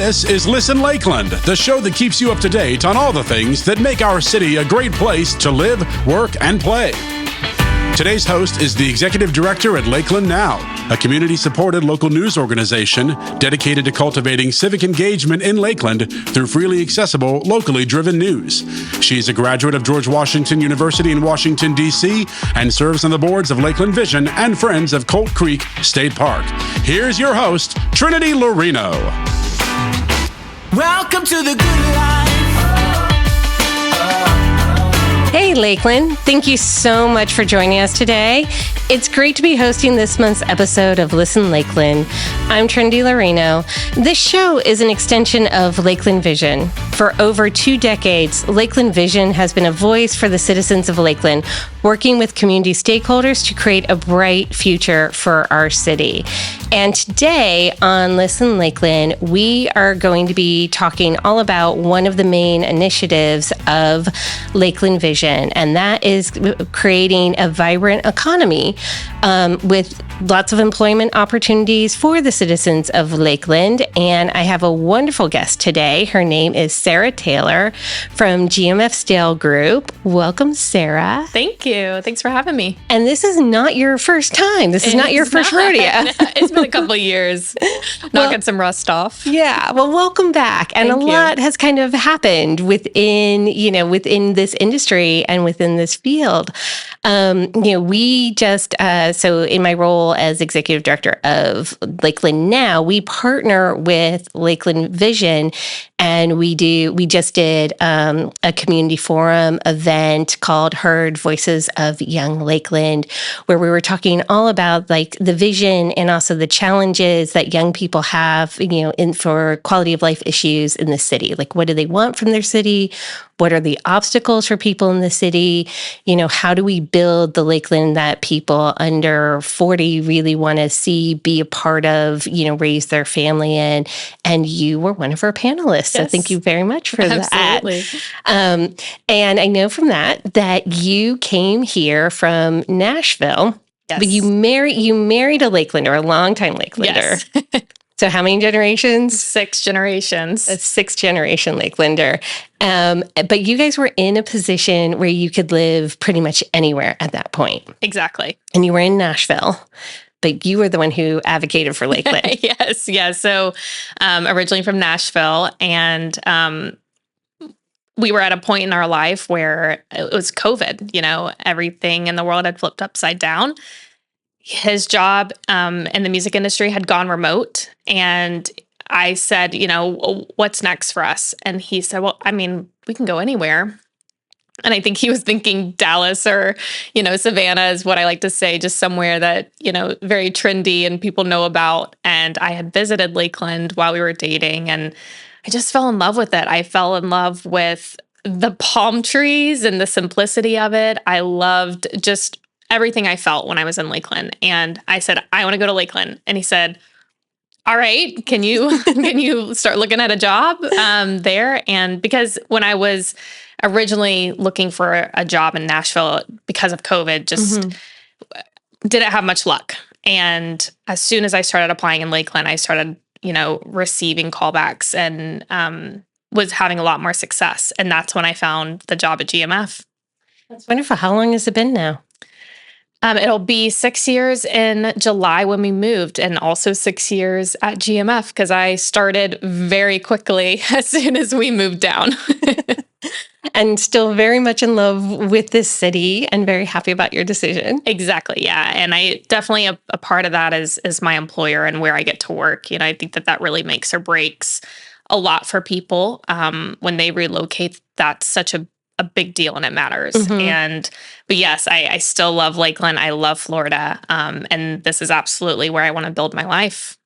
This is Listen Lakeland, the show that keeps you up to date on all the things that make our city a great place to live, work, and play. Today's host is the Executive Director at Lakeland Now, a community-supported local news organization dedicated to cultivating civic engagement in Lakeland through freely accessible, locally driven news. She's a graduate of George Washington University in Washington, D.C., and serves on the boards of Lakeland Vision and Friends of Colt Creek State Park. Here's your host, Trinity Laurino. Welcome to the good life. Hey, Lakeland. Thank you so much for joining us today. It's great to be hosting this month's episode of Listen Lakeland. I'm Trinity Laurino. This show is an extension of Lakeland Vision. For over 2 decades, Lakeland Vision has been a voice for the citizens of Lakeland, working with community stakeholders to create a bright future for our city. And today on Listen Lakeland, we are going to be talking all about one of the main initiatives of Lakeland Vision, and that is creating a vibrant economy with lots of employment opportunities for the citizens of Lakeland. And I have a wonderful guest today. Her name is Sara Taylor from GMF Stale Group. Welcome, Sara. Thank you. Thanks for having me. And this is not your first time. This is not your first rodeo. It's been a couple of years knocking some rust off. Yeah. Well, welcome back. And Thank a you. lot has kind of happened within this industry and within this field. We just, so in my role as Executive Director of Lakeland Now, we partner with Lakeland Vision, and we just did a community forum event called Heard Voices of Young Lakeland, where we were talking all about like the vision and also the challenges that young people have, for quality of life issues in the city. Like, what do they want from their city? What are the obstacles for people in the city? How do we build the Lakeland that people under 40 really want to see, be a part of, raise their family in? And you were one of our panelists. So Yes. thank you very much for Absolutely. that. And I know from that you came here from Nashville, Yes. but you married a Lakelander, a longtime Lakelander. Yes. So how many generations? 6 generations. A 6th-generation Lakelander. But you guys were in a position where you could live pretty much anywhere at that point. Exactly. And you were in Nashville, but you were the one who advocated for Lakeland. Yes. Yeah. So originally from Nashville, and we were at a point in our life where it was COVID. Everything in the world had flipped upside down. His job in the music industry had gone remote. And I said, what's next for us? And he said, well, we can go anywhere. And I think he was thinking Dallas or, Savannah is what I like to say, just somewhere that, very trendy and people know about. And I had visited Lakeland while we were dating, and I just fell in love with it. I fell in love with the palm trees and the simplicity of it. I loved just everything I felt when I was in Lakeland. And I said, I want to go to Lakeland. And he said, all right, can you start looking at a job there? And because when I was originally looking for a job in Nashville because of COVID, just didn't have much luck. And as soon as I started applying in Lakeland, I started, receiving callbacks and was having a lot more success. And that's when I found the job at GMF. That's wonderful. How long has it been now? It'll be 6 years in July when we moved, and also 6 years at GMF because I started very quickly as soon as we moved down. And still very much in love with this city and very happy about your decision. Exactly, yeah. And I definitely a part of that is my employer and where I get to work. I think that really makes or breaks a lot for people when they relocate. That's such a big deal and it matters. But yes, I still love Lakeland. I love Florida. And this is absolutely where I want to build my life.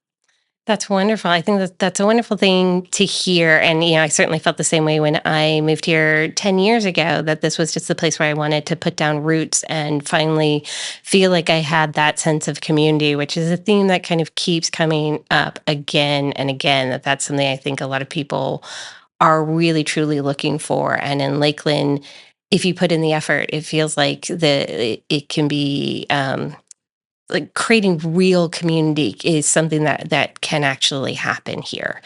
That's wonderful. I think that's a wonderful thing to hear. And, I certainly felt the same way when I moved here 10 years ago, that this was just the place where I wanted to put down roots and finally feel like I had that sense of community, which is a theme that kind of keeps coming up again and again, that's something I think a lot of people are really, truly looking for. And in Lakeland, if you put in the effort, it feels like it can be like creating real community is something that can actually happen here.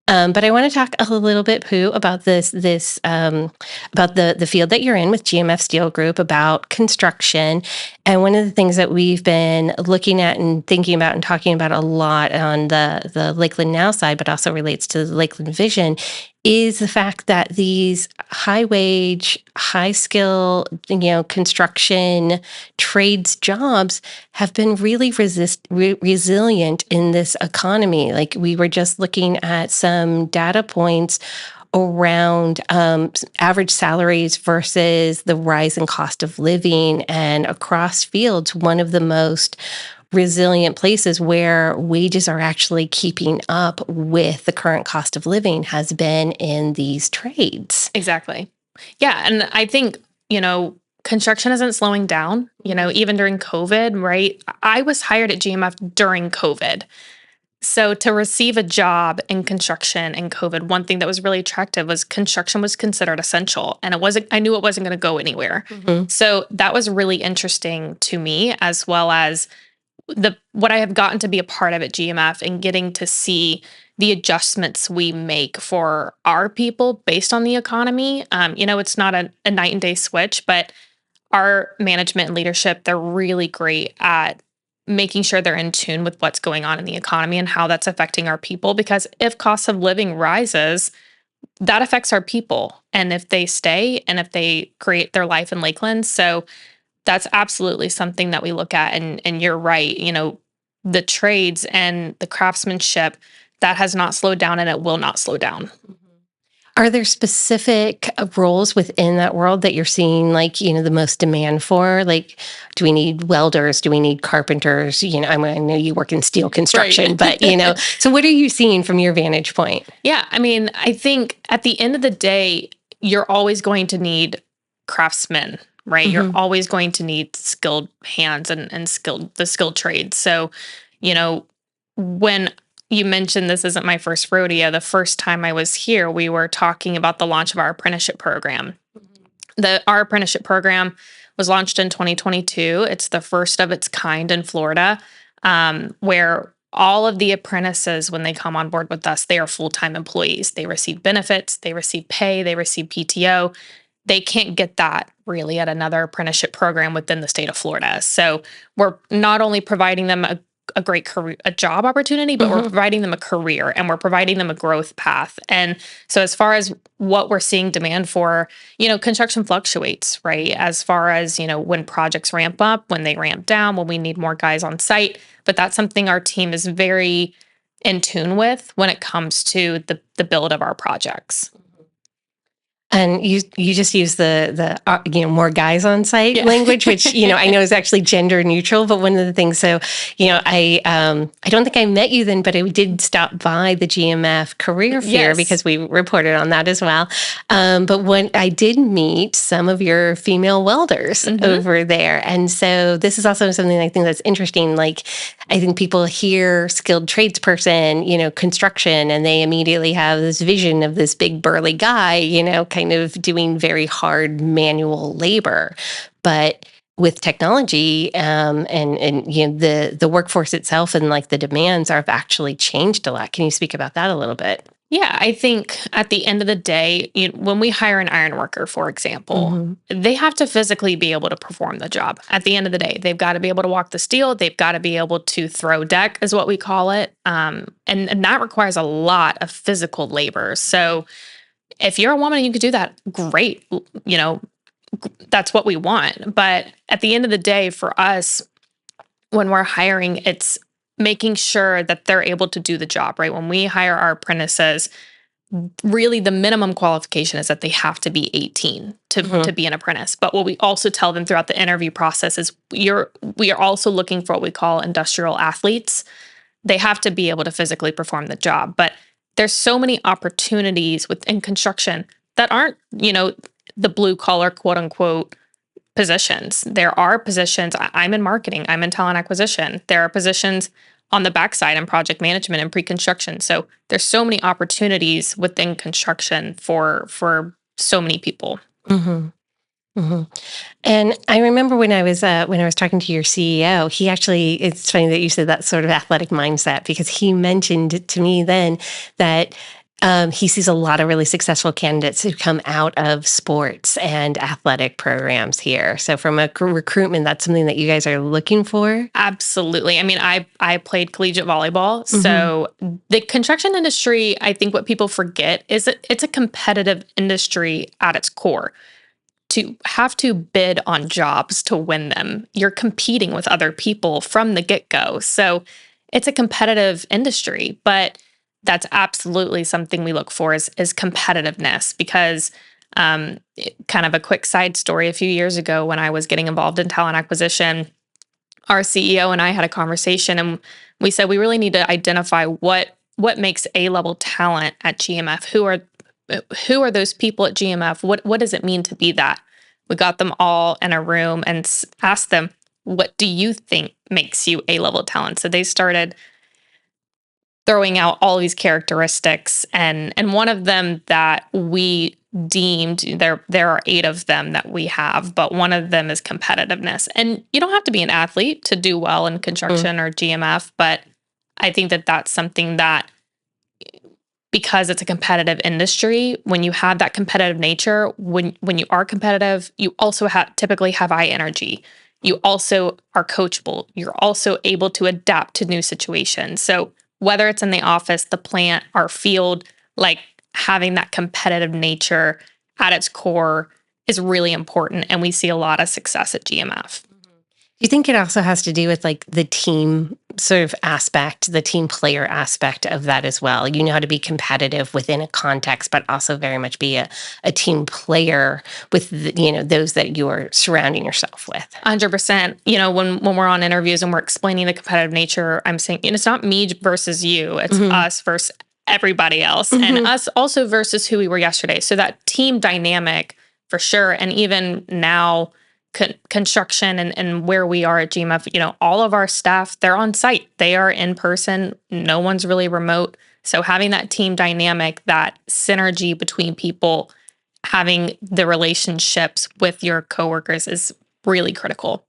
But I want to talk a little bit, Pooh, about about the field that you're in with GMF Steel Group, about construction. And one of the things that we've been looking at and thinking about and talking about a lot on the Lakeland Now side, but also relates to the Lakeland Vision, is the fact that these high wage, high skill, construction trades jobs have been really resilient in this economy. Like, we were just looking at some data points around average salaries versus the rise in cost of living, and across fields, one of the most resilient places where wages are actually keeping up with the current cost of living has been in these trades. Exactly. Yeah. And I think, construction isn't slowing down, even during COVID, right? I was hired at GMF during COVID. So to receive a job in construction in COVID, one thing that was really attractive was construction was considered essential, and I knew it wasn't going to go anywhere. Mm-hmm. So that was really interesting to me, as well as what I have gotten to be a part of at GMF and getting to see the adjustments we make for our people based on the economy. It's not a night and day switch, but our management and leadership, they're really great at making sure they're in tune with what's going on in the economy and how that's affecting our people. Because if cost of living rises, that affects our people, and if they stay and if they create their life in Lakeland. So that's absolutely something that we look at. And you're right, the trades and the craftsmanship, that has not slowed down, and it will not slow down. Are there specific roles within that world that you're seeing, the most demand for? Like, do we need welders? Do we need carpenters? I know you work in steel construction, right. But, so what are you seeing from your vantage point? Yeah. I think at the end of the day, you're always going to need craftsmen, right? Mm-hmm. You're always going to need skilled hands and the skilled trades. So, when you mentioned this isn't my first rodeo, the first time I was here, we were talking about the launch of our apprenticeship program. Our apprenticeship program was launched in 2022. It's the first of its kind in Florida, where all of the apprentices, when they come on board with us, they are full-time employees. They receive benefits, they receive pay, they receive PTO. They can't get that really at another apprenticeship program within the state of Florida. So we're not only providing them a great career, a job opportunity, but we're providing them a career, and we're providing them a growth path. And so as far as what we're seeing demand for, construction fluctuates, right? As far as, when projects ramp up, when they ramp down, when we need more guys on site. But that's something our team is very in tune with when it comes to the build of our projects. And you just use the more guys on site language, which I know is actually gender neutral. But one of the things, I don't think I met you then, but I did stop by the GMF career fair because we reported on that as well. But when I did meet some of your female welders over there, and so this is also something I think that's interesting. Like, I think people hear skilled tradesperson, construction, and they immediately have this vision of this big burly guy, kind of doing very hard manual labor. But with technology and the workforce itself and the demands have actually changed a lot. Can you speak about that a little bit? Yeah, I think at the end of the day, when we hire an ironworker, for example, they have to physically be able to perform the job. At the end of the day, they've got to be able to walk the steel. They've got to be able to throw deck, is what we call it. And that requires a lot of physical labor. So if you're a woman and you could do that, great. That's what we want. But at the end of the day, for us, when we're hiring, it's making sure that they're able to do the job, right? When we hire our apprentices, really the minimum qualification is that they have to be 18 to be an apprentice. But what we also tell them throughout the interview process is we are also looking for what we call industrial athletes. They have to be able to physically perform the job. But there's so many opportunities within construction that aren't, the blue collar, quote unquote, positions. There are positions. I'm in marketing. I'm in talent acquisition. There are positions on the backside in project management and pre-construction. So there's so many opportunities within construction for so many people. And I remember when I was talking to your CEO, he actually, it's funny that you said that sort of athletic mindset, because he mentioned to me then that He sees a lot of really successful candidates who come out of sports and athletic programs here. So from a recruitment, that's something that you guys are looking for? Absolutely. I mean, I played collegiate volleyball. So the construction industry, I think what people forget is that it's a competitive industry at its core. To have to bid on jobs to win them, you're competing with other people from the get-go. So it's a competitive industry, but that's absolutely something we look for is competitiveness because kind of a quick side story, a few years ago when I was getting involved in talent acquisition, our CEO and I had a conversation and we said we really need to identify what makes A-level talent at GMF. Who are those people at GMF? What does it mean to be that? We got them all in a room and asked them, what do you think makes you A-level talent? So they started throwing out all these characteristics. And one of them that we deemed, there are 8 of them that we have, but one of them is competitiveness. And you don't have to be an athlete to do well in construction or GMF, but I think that that's something that because it's a competitive industry, when you have that competitive nature, when you are competitive, you also typically have high energy. You also are coachable. You're also able to adapt to new situations. So whether it's in the office, the plant, our field, like having that competitive nature at its core is really important. And we see a lot of success at GMF. Do you think it also has to do with like the team sort of aspect, the team player aspect of that as well? You know how to be competitive within a context, but also very much be a team player with those that you are surrounding yourself with. 100%. When we're on interviews and we're explaining the competitive nature, I'm saying it's not me versus you, it's us versus everybody else, and us also versus who we were yesterday. So that team dynamic for sure, and even now. Construction and where we are at GMF, all of our staff, they're on site. They are in person. No one's really remote. So having that team dynamic, that synergy between people, having the relationships with your coworkers is really critical.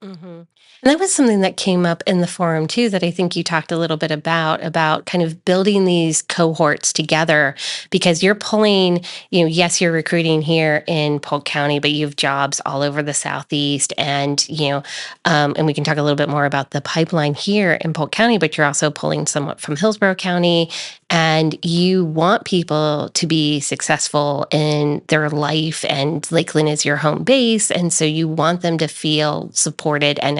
And that was something that came up in the forum too, that I think you talked a little bit about kind of building these cohorts together because you're pulling, yes, you're recruiting here in Polk County, but you have jobs all over the Southeast and we can talk a little bit more about the pipeline here in Polk County, but you're also pulling somewhat from Hillsborough County and you want people to be successful in their life and Lakeland is your home base. And so you want them to feel supported and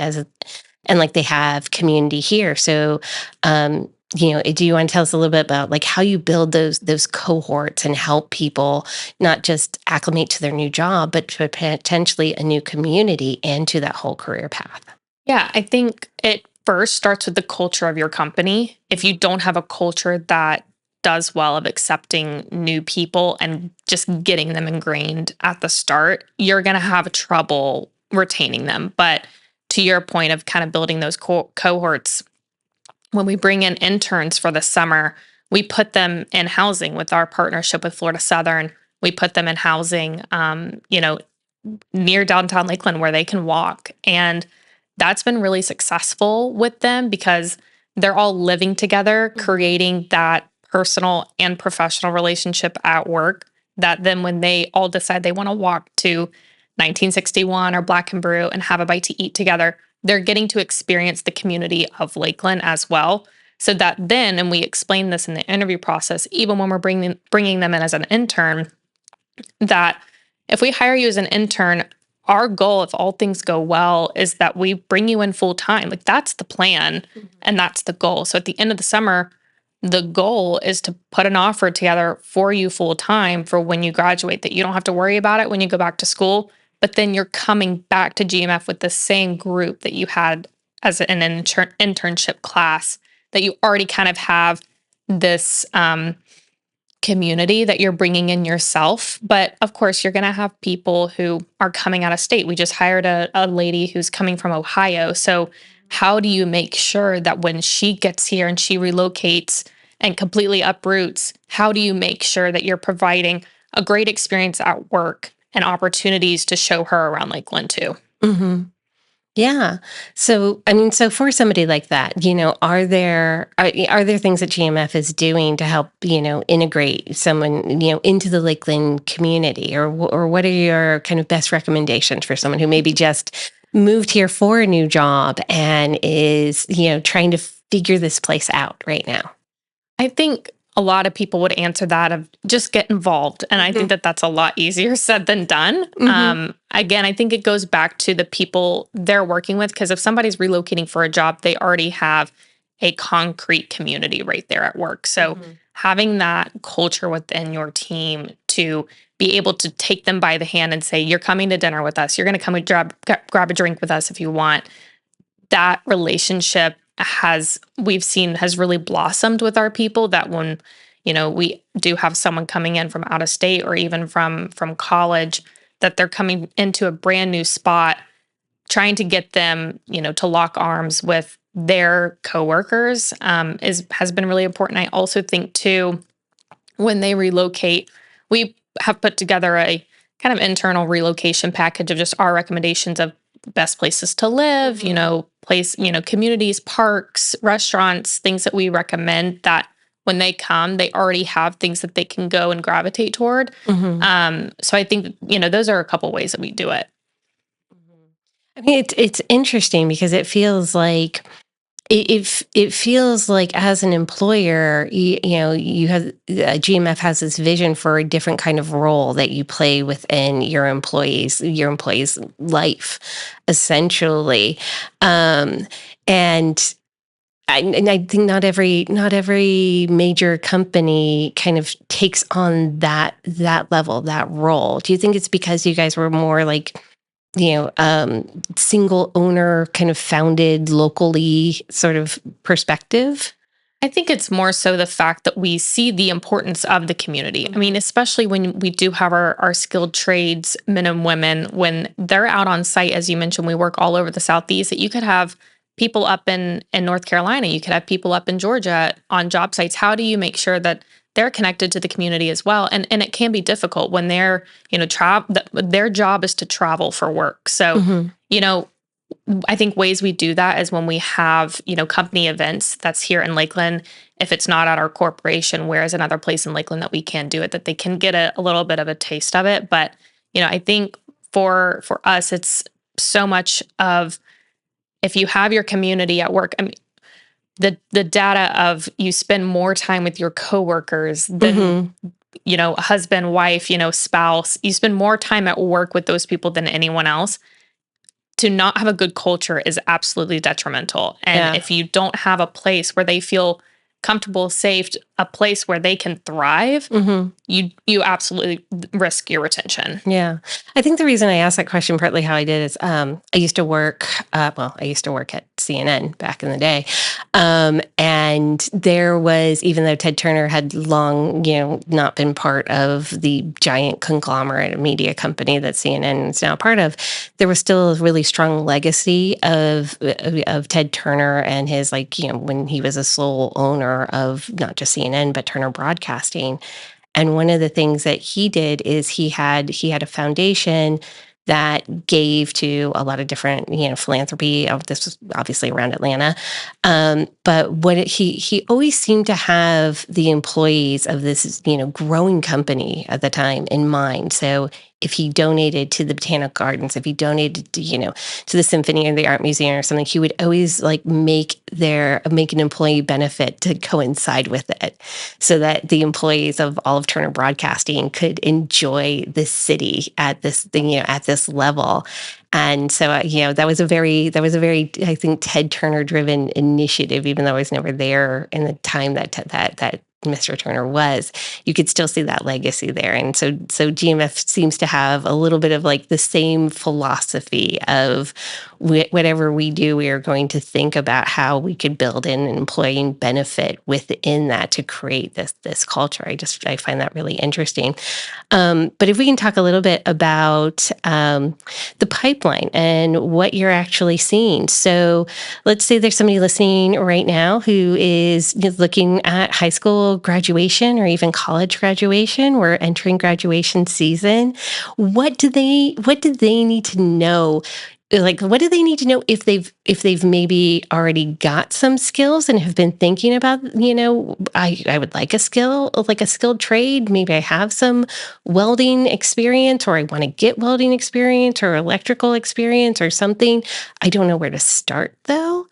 like they have community here. So, do you want to tell us a little bit about like how you build those cohorts and help people not just acclimate to their new job, but to potentially a new community and to that whole career path? Yeah, I think it first starts with the culture of your company. If you don't have a culture that does well of accepting new people and just getting them ingrained at the start, you're going to have trouble retaining them. But to your point of kind of building those cohorts, when we bring in interns for the summer, we put them in housing with our partnership with Florida Southern. We put them in housing, near downtown Lakeland where they can walk. And that's been really successful with them because they're all living together, creating that personal and professional relationship at work that then when they all decide they want to walk to 1961 or Black and Brew and have a bite to eat together, they're getting to experience the community of Lakeland as well. So that then, and we explain this in the interview process, even when we're bringing them in as an intern, that if we hire you as an intern, our goal, if all things go well, is that we bring you in full time. Like that's the plan and that's the goal. So at the end of the summer, the goal is to put an offer together for you full time for when you graduate, that you don't have to worry about it when you go back to school, but then you're coming back to GMF with the same group that you had as an internship class, that you already kind of have this community that you're bringing in yourself. But of course, you're going to have people who are coming out of state. We just hired a lady who's coming from Ohio. So how do you make sure that when she gets here and she relocates and completely uproots, how do you make sure that you're providing a great experience at work and opportunities to show her around Lakeland too? Yeah. So, I mean, so for somebody like that, are there things that GMF is doing to help, integrate someone, into the Lakeland community, or what are your kind of best recommendations for someone who maybe just moved here for a new job and is, trying to figure this place out right now? I think a lot of people would answer that of just get involved. And I think that that's a lot easier said than done. Again, I think it goes back to the people they're working with, because if somebody's relocating for a job, they already have a concrete community right there at work. So having that culture within your team to be able to take them by the hand and say, you're coming to dinner with us, you're going to come and grab a drink with us if you want, that relationship we've seen has really blossomed with our people, that when we do have someone coming in from out of state or even from college, that they're coming into a brand new spot, trying to get them to lock arms with their coworkers has been really important. I also think too, when they relocate, we have put together a kind of internal relocation package of just our recommendations of best places to live, communities, parks, restaurants, things that we recommend that when they come, they already have things that they can go and gravitate toward. So I think, those are a couple ways that we do it. I mean, it's interesting because it feels like it feels like as an employer, you have GMF has this vision for a different kind of role that you play within your employees' life, essentially, and. I think not every major company kind of takes on that level, that role. Do you think it's because you guys were more like, single owner kind of founded locally sort of perspective? I think it's more so the fact that we see the importance of the community. I mean, especially when we do have our skilled trades, men and women, when they're out on site, as you mentioned, we work all over the Southeast, that you could have people up in North Carolina, you could have people up in Georgia on job sites. How do you make sure that they're connected to the community as well? And it can be difficult when they're, their job is to travel for work. So, I think ways we do that is when we have, company events that's here in Lakeland, if it's not at our corporation, whereas another place in Lakeland that we can do it, that they can get a little bit of a taste of it. But, I think for us, it's so much of, if you have your community at work, I mean, the data of you spend more time with your coworkers than, husband, wife, spouse, you spend more time at work with those people than anyone else. To not have a good culture is absolutely detrimental. And if you don't have a place where they feel comfortable, safe, a place where they can thrive, you absolutely risk your retention. Yeah. I think the reason I asked that question, partly how I did, is I used to work at CNN back in the day. And there was, even though Ted Turner had long, not been part of the giant conglomerate media company that CNN is now part of, there was still a really strong legacy of Ted Turner and his, when he was a sole owner of not just CNN, but Turner Broadcasting. And one of the things that he did is he had a foundation that gave to a lot of different, philanthropy. This was obviously around Atlanta. But he always seemed to have the employees of this, growing company at the time in mind. So if he donated to the Botanic Gardens, if he donated to, to the Symphony or the Art Museum or something, he would always make an employee benefit to coincide with it, so that the employees of all of Turner Broadcasting could enjoy the city at this level. And so, that was a very, I think, Ted Turner driven initiative, even though I was never there in the time that Mr. Turner was. You could still see that legacy there. And so GMF seems to have a little bit of the same philosophy of whatever we do, we are going to think about how we could build in an employee benefit within that to create this culture. I find that really interesting. But if we can talk a little bit about the pipeline and what you're actually seeing. So let's say there's somebody listening right now who is looking at high school graduation or even college graduation. We're entering graduation season. What do they need to know like, what do they need to know if they've maybe already got some skills and have been thinking about, I would like a skill, like a skilled trade. Maybe I have some welding experience, or I want to get welding experience or electrical experience or something. I don't know where to start though.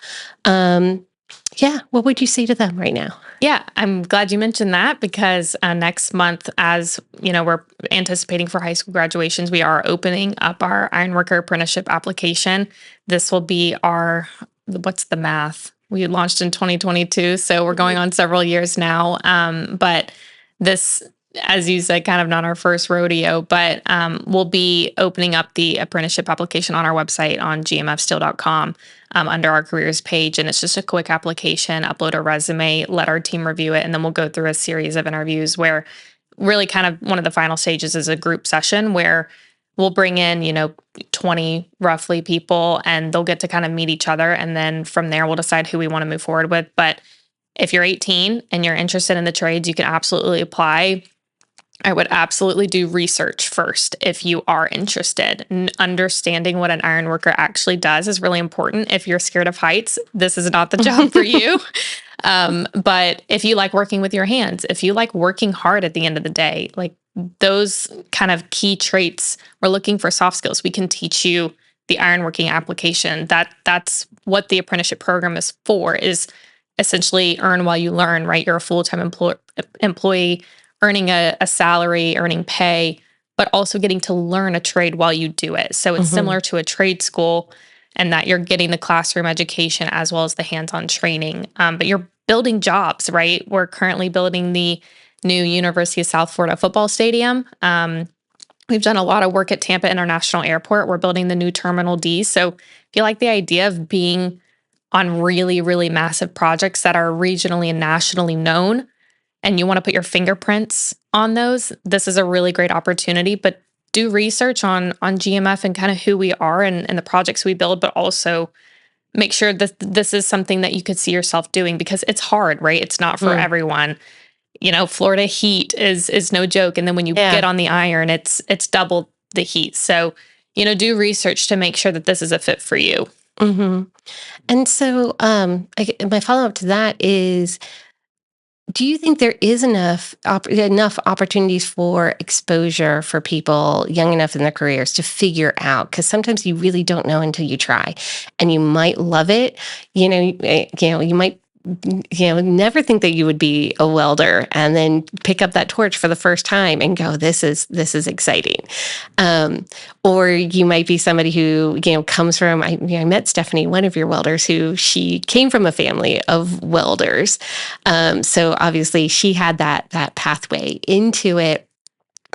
Yeah. What would you say to them right now? Yeah, I'm glad you mentioned that because next month, as you know, we're anticipating for high school graduations, we are opening up our ironworker apprenticeship application. This will be what's the math? We launched in 2022, so we're going on several years now. But this, as you said, kind of not our first rodeo, but we'll be opening up the apprenticeship application on our website on gmfsteel.com. Under our careers page. And it's just a quick application, upload a resume, let our team review it. And then we'll go through a series of interviews where really kind of one of the final stages is a group session where we'll bring in, 20 roughly people and they'll get to kind of meet each other. And then from there, we'll decide who we want to move forward with. But if you're 18 and you're interested in the trades, you can absolutely apply. I would absolutely do research first if you are interested. Understanding what an ironworker actually does is really important. If you're scared of heights, this is not the job for you. But if you like working with your hands, if you like working hard at the end of the day, like those kind of key traits, we're looking for soft skills. We can teach you the ironworking application. That's what the apprenticeship program is for, is essentially earn while you learn, right? You're a full-time employee, earning a salary, earning pay, but also getting to learn a trade while you do it. So it's similar to a trade school and that you're getting the classroom education as well as the hands-on training. But you're building jobs, right? We're currently building the new University of South Florida football stadium. We've done a lot of work at Tampa International Airport. We're building the new Terminal D. So if you like the idea of being on really, really massive projects that are regionally and nationally known, and you want to put your fingerprints on those, this is a really great opportunity. But do research on GMF and kind of who we are and the projects we build, but also make sure that this is something that you could see yourself doing because it's hard, right? It's not for everyone. Florida heat is no joke. And then when you get on the iron, it's double the heat. So, do research to make sure that this is a fit for you. Mm-hmm. And so my follow-up to that is, do you think there is enough opportunities for exposure for people young enough in their careers to figure out? Because sometimes you really don't know until you try, and you might love it. You might never think that you would be a welder, and then pick up that torch for the first time and go, "This is exciting." Or you might be somebody who comes from. I met Stephanie, one of your welders, who she came from a family of welders, so obviously she had that pathway into it.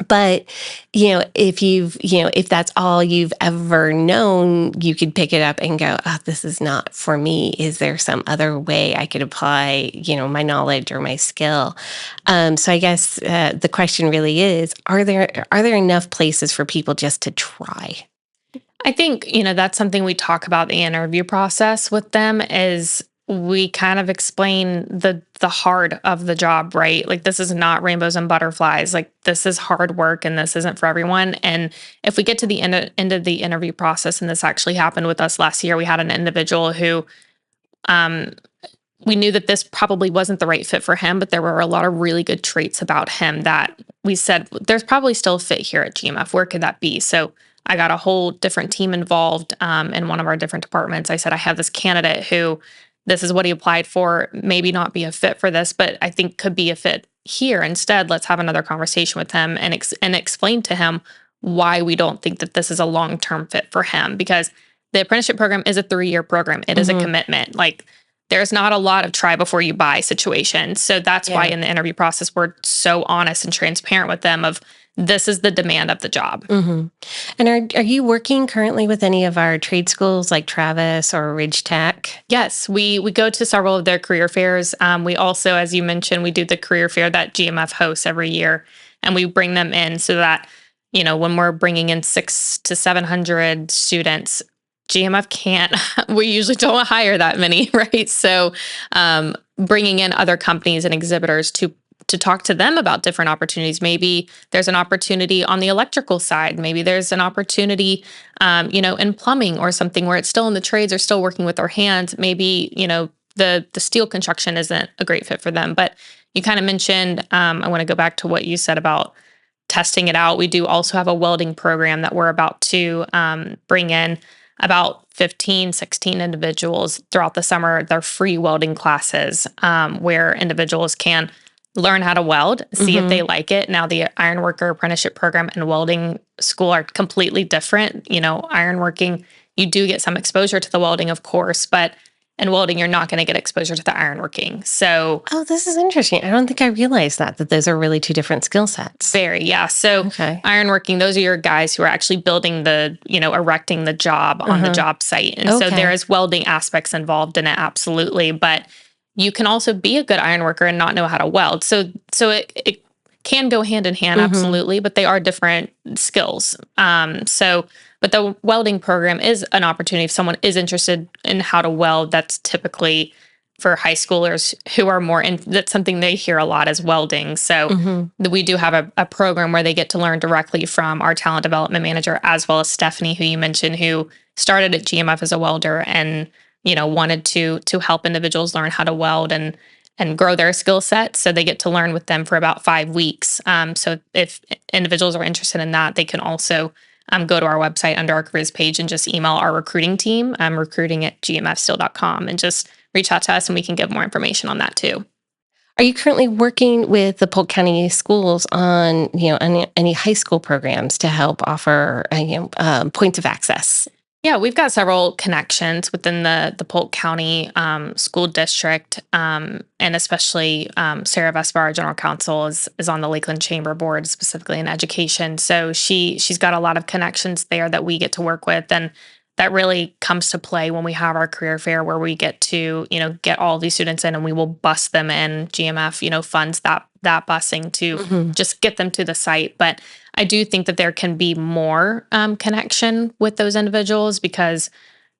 But, if that's all you've ever known, you could pick it up and go, oh, this is not for me. Is there some other way I could apply, my knowledge or my skill? So I guess the question really is, are there enough places for people just to try? I think, that's something we talk about in the interview process with them is we kind of explain the hard of the job, right? Like this is not rainbows and butterflies. Like this is hard work and this isn't for everyone. And if we get to the end of the interview process, and this actually happened with us last year, we had an individual who we knew that this probably wasn't the right fit for him, but there were a lot of really good traits about him that we said, there's probably still a fit here at GMF. Where could that be? So I got a whole different team involved in one of our different departments. I said, I have this candidate who this is what he applied for, maybe not be a fit for this, but I think could be a fit here. Instead, let's have another conversation with him and explain to him why we don't think that this is a long-term fit for him. Because the apprenticeship program is a 3-year program. It is a commitment. Like there's not a lot of try before you buy situation. So that's why in the interview process, we're so honest and transparent with them of this is the demand of the job. Mm-hmm. And are you working currently with any of our trade schools like Travis or Ridge Tech? Yes, we go to several of their career fairs. We also, as you mentioned, we do the career fair that GMF hosts every year, and we bring them in so that, when we're bringing in 600 to 700 students, GMF can't, we usually don't hire that many, right? So bringing in other companies and exhibitors to to talk to them about different opportunities. Maybe there's an opportunity on the electrical side. Maybe there's an opportunity, in plumbing or something where it's still in the trades or still working with their hands. Maybe, the steel construction isn't a great fit for them. But you kind of mentioned, I want to go back to what you said about testing it out. We do also have a welding program that we're about to bring in about 15, 16 individuals throughout the summer. They're free welding classes where individuals can learn how to weld, see if they like it. Now, the ironworker apprenticeship program and welding school are completely different. Ironworking, you do get some exposure to the welding, of course, but in welding, you're not going to get exposure to the ironworking. So, this is interesting. I don't think I realized that those are really two different skill sets. Very, yeah. So, ironworking, those are your guys who are actually building erecting the job on the job site. And so there is welding aspects involved in it, absolutely. But you can also be a good ironworker and not know how to weld. So it can go hand in hand, absolutely, but they are different skills. But the welding program is an opportunity if someone is interested in how to weld. That's typically for high schoolers who are that's something they hear a lot as welding. So we do have a program where they get to learn directly from our talent development manager, as well as Stephanie, who you mentioned, who started at GMF as a welder and, wanted to help individuals learn how to weld and grow their skill set. So they get to learn with them for about 5 weeks. So if individuals are interested in that, they can also go to our website under our careers page and just email our recruiting team, recruiting@gmfsteel.com, and just reach out to us and we can give more information on that too. Are you currently working with the Polk County schools on, any high school programs to help offer, points of access? Yeah, we've got several connections within the Polk County school district, and especially Sara Vespa, our general counsel, is on the Lakeland Chamber Board, specifically in education. So she's got a lot of connections there that we get to work with, and that really comes to play when we have our career fair, where we get to get all these students in, and we will bus them in. GMF funds that busing to just get them to the site, but I do think that there can be more connection with those individuals because,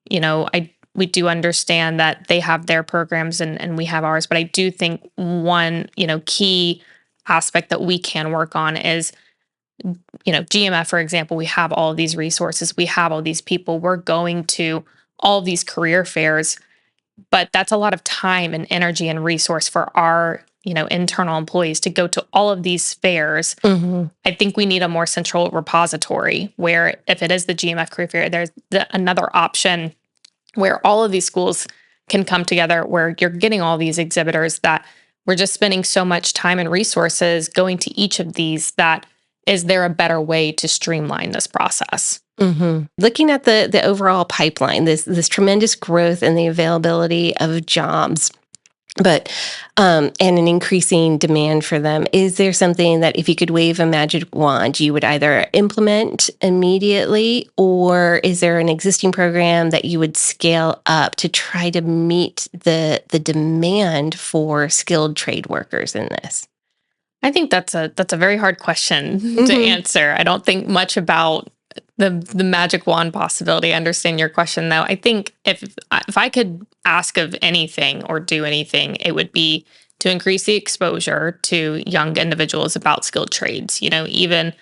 we do understand that they have their programs and we have ours. But I do think one, key aspect that we can work on is, GMF, for example, we have all of these resources. We have all these people. We're going to all of these career fairs, but that's a lot of time and energy and resource for our internal employees to go to all of these fairs. I think we need a more central repository where if it is the GMF Career Fair, there's another option where all of these schools can come together, where you're getting all these exhibitors, that we're just spending so much time and resources going to each of these. That is there a better way to streamline this process? Looking at the overall pipeline, this tremendous growth in the availability of jobs, but and an increasing demand for them. Is there something that if you could wave a magic wand, you would either implement immediately, or is there an existing program that you would scale up to try to meet the demand for skilled trade workers in this? I think that's a very hard question to answer. I don't think much about the magic wand possibility. I understand your question, though. I think if I could ask of anything or do anything, it would be to increase the exposure to young individuals about skilled trades. Even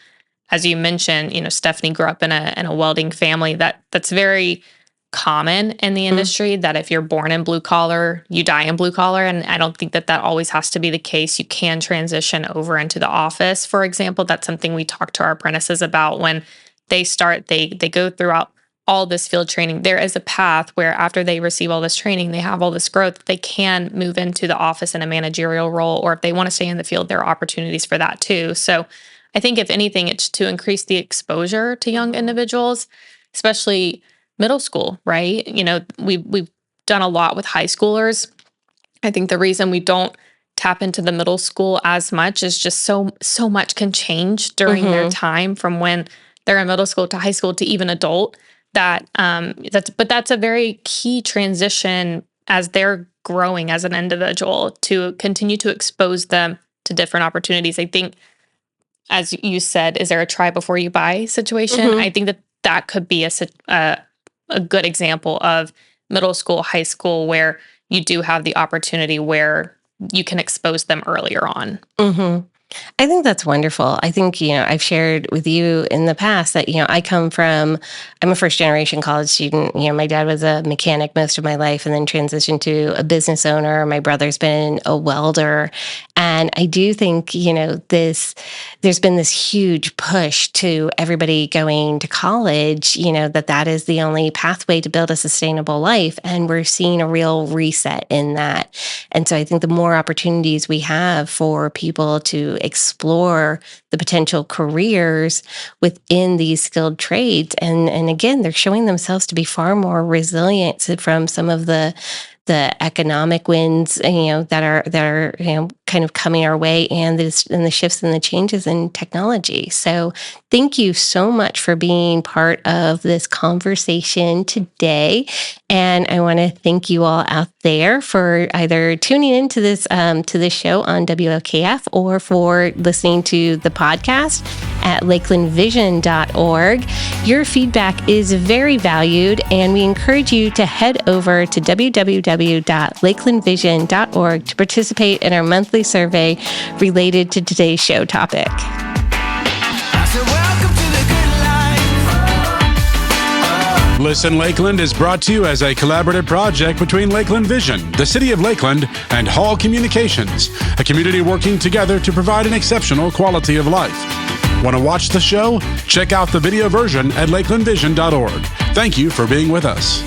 as you mentioned, Stephanie grew up in a welding family. That's very common in the industry, that if you're born in blue collar, you die in blue collar. And I don't think that always has to be the case. You can transition over into the office, for example. That's something we talk to our apprentices about when they start. They go throughout all this field training. There is a path where after they receive all this training, they have all this growth, they can move into the office in a managerial role, or if they want to stay in the field, there are opportunities for that too. So I think if anything, it's to increase the exposure to young individuals, especially middle school, right? We've done a lot with high schoolers. I think the reason we don't tap into the middle school as much is just so much can change during their time from when they're in middle school to high school to even adult. That's a very key transition as they're growing as an individual, to continue to expose them to different opportunities. I think, as you said, is there a try before you buy situation? I think that could be a good example of middle school, high school, where you do have the opportunity where you can expose them earlier on. Mm-hmm. I think that's wonderful. I think, I've shared with you in the past that, I'm a first generation college student. My dad was a mechanic most of my life and then transitioned to a business owner. My brother's been a welder. And I do think, there's been this huge push to everybody going to college, that is the only pathway to build a sustainable life. And we're seeing a real reset in that. And so I think the more opportunities we have for people to explore the potential careers within these skilled trades. And again, they're showing themselves to be far more resilient from some of the economic winds, that are kind of coming our way, and the shifts and the changes in technology. So thank you so much for being part of this conversation today. And I want to thank you all out there for either tuning into this show on WLKF or for listening to the podcast at lakelandvision.org. Your feedback is very valued, and we encourage you to head over to www.lakelandvision.org to participate in our monthly survey related to today's show topic. Listen Lakeland is brought to you as a collaborative project between Lakeland Vision, the City of Lakeland, and Hall Communications, a community working together to provide an exceptional quality of life. Want to watch the show? Check out the video version at lakelandvision.org. Thank you for being with us.